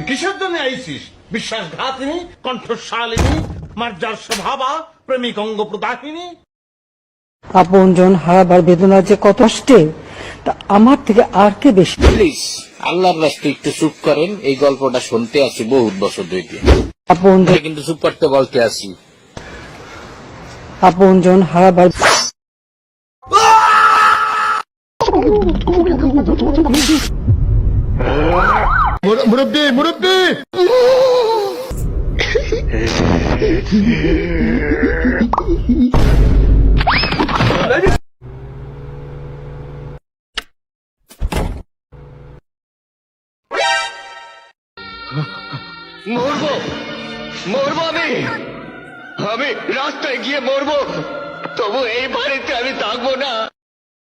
কিসের জন্য আইসিস? বিশ্বাসঘাতিনী, কণ্ঠশালিনী, মার্জার স্বভাবা, প্রেমিক অঙ্গ প্রদাহিনী। আপনজন হারাবার বেদনা যে কত কষ্টে, তা আমার থেকে আর কে বেশি। প্লিজ আল্লাহর রাস্তে একটু চুপ করেন, এই গল্পটা শুনতে আসি বহুত বছর ধরে, আপনজন কিন্তু চুপ করতে বলতে আসি। আপনজন হারাবার মুরব্বী মুরব্বী, মরবো মরবো আমি রাস্তায় গিয়ে মরবো, তবু এই বাড়িতে আমি থাকবো না।